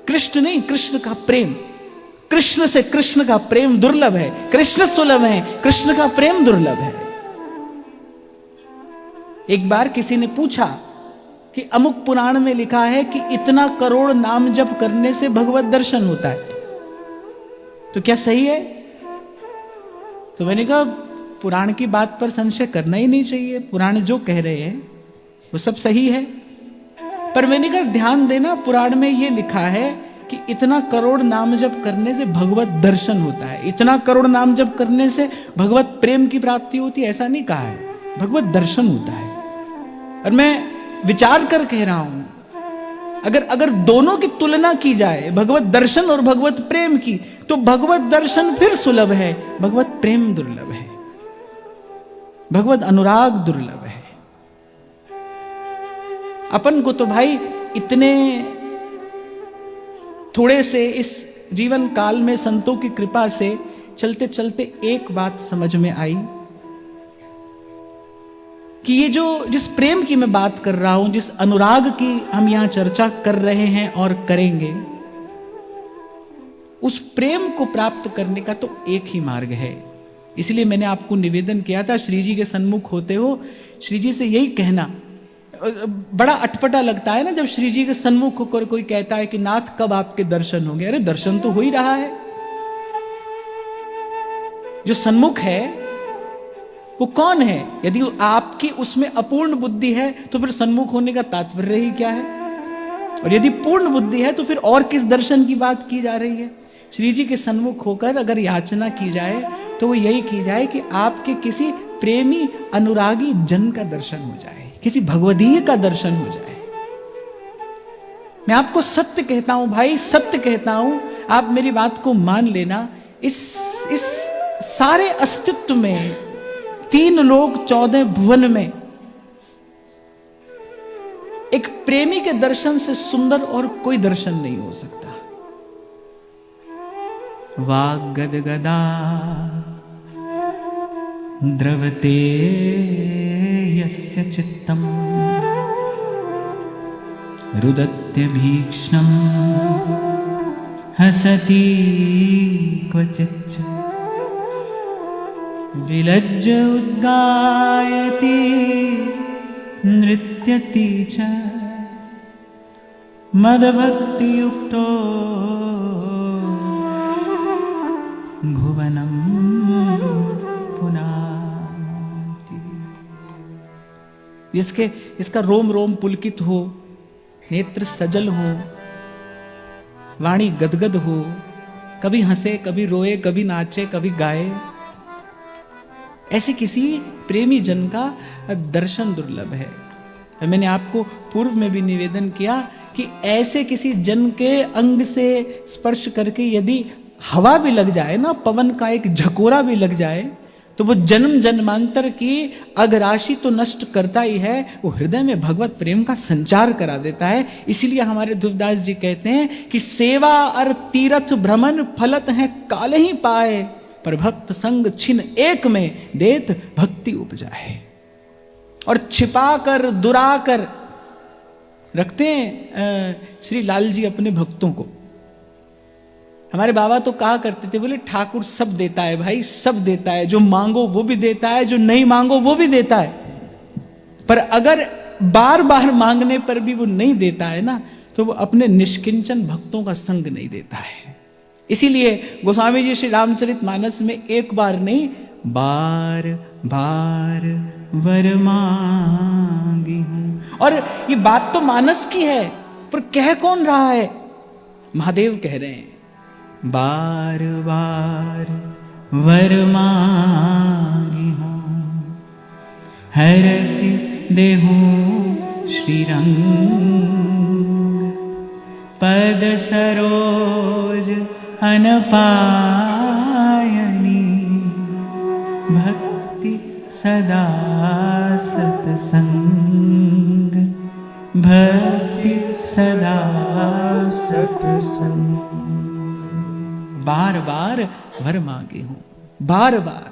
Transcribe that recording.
कृष्ण नहीं, कृष्ण का प्रेम। कृष्ण से कृष्ण का प्रेम दुर्लभ है, कृष्ण सुलभ है, कृष्ण का प्रेम दुर्लभ है। एक बार किसी ने पूछा कि अमुक पुराण में लिखा है कि इतना करोड़ नाम जप करने से भगवत दर्शन होता है, तो क्या सही है? तो मैंने कहा पुराण की बात पर संशय करना ही नहीं चाहिए, पुराण जो कह रहे हैं वो सब सही है। पर मैंने कहा ध्यान देना, पुराण में ये लिखा है कि इतना करोड़ नाम जप करने से भगवत दर्शन होता है, इतना करोड़ नाम जप करने से भगवत प्रेम की प्राप्ति होती है, ऐसा नहीं कहा है, भगवत दर्शन होता है। और मैं विचार कर कह रहा हूं, अगर दोनों की तुलना की जाए, भगवत दर्शन और भगवत प्रेम की, तो भगवत दर्शन फिर सुलभ है, भगवत प्रेम दुर्लभ है, भगवत अनुराग दुर्लभ है। अपन को तो भाई इतने थोड़े से इस जीवन काल में संतों की कृपा से चलते चलते एक बात समझ में आई कि ये जो जिस प्रेम की मैं बात कर रहा हूं, जिस अनुराग की हम यहां चर्चा कर रहे हैं और करेंगे, उस प्रेम को प्राप्त करने का तो एक ही मार्ग है। इसलिए मैंने आपको निवेदन किया था, श्री जी के सन्मुख होते हो श्री जी से यही कहना। बड़ा अटपटा लगता है ना जब श्री जी के सन्मुख होकर कोई कहता है कि नाथ कब आपके दर्शन होंगे। अरे दर्शन तो हो ही रहा है, जो सन्मुख है वो कौन है? यदि आपकी उसमें अपूर्ण बुद्धि है तो फिर सन्मुख होने का तात्पर्य ही क्या है? और यदि पूर्ण बुद्धि है तो फिर और किस दर्शन की बात की जा रही है? श्री जी के सन्मुख होकर अगर याचना की जाए तो वो यही की जाए कि आपके किसी प्रेमी अनुरागी जन का दर्शन हो जाए, किसी भगवदीय का दर्शन हो जाए। मैं आपको सत्य कहता हूं भाई, सत्य कहता हूं, आप मेरी बात को मान लेना। इस सारे अस्तित्व में, 3 लोक 14 भुवन में, एक प्रेमी के दर्शन से सुंदर और कोई दर्शन नहीं हो सकता। वाग्गदगदा द्रवते यस्य चित्तम् रुदत्यभीक्ष्णम् हसति क्वचिच्च विलज्य उद्गायति नृत्यति च मदभक्तियुक्तो भुवनं पुनाति। इसका रोम रोम पुलकित हो, नेत्र सजल हो, वाणी गदगद हो, कभी हंसे, कभी रोए, कभी नाचे, कभी गाए, ऐसे किसी प्रेमी जन का दर्शन दुर्लभ है। मैंने आपको पूर्व में भी निवेदन किया कि ऐसे किसी जन के अंग से स्पर्श करके यदि हवा भी लग जाए ना, पवन का एक झकोरा भी लग जाए, तो वो जन्म जन्मांतर की अघराशि तो नष्ट करता ही है, वो हृदय में भगवत प्रेम का संचार करा देता है। इसीलिए हमारे ध्रुवदास जी कहते हैं कि सेवा और तीर्थ भ्रमण फलत है काले ही पाए, पर भक्त संग छिन एक में देत भक्ति उपजाए। और छिपा कर दुरा कर रखते हैं श्री लाल जी अपने भक्तों को। हमारे बाबा तो कहा करते थे, बोले ठाकुर सब देता है भाई, सब देता है, जो मांगो वो भी देता है, जो नहीं मांगो वो भी देता है, पर अगर बार बार मांगने पर भी वो नहीं देता है ना, तो वो अपने निष्किंचन भक्तों का संग नहीं देता है। इसीलिए गोस्वामी जी श्री रामचरितमानस में एक बार नहीं, बार बार वर मांगी हूं। और ये बात तो मानस की है, पर कह कौन रहा है? महादेव कह रहे हैं, बार बार वर मांगी हूं, हरसि देहु श्रीरंग, पद सरोज अनपायनी, भक्ति सदा सत्संग, भक्ति सदा सत्संग। बार बार वर मांगी हूं, बार बार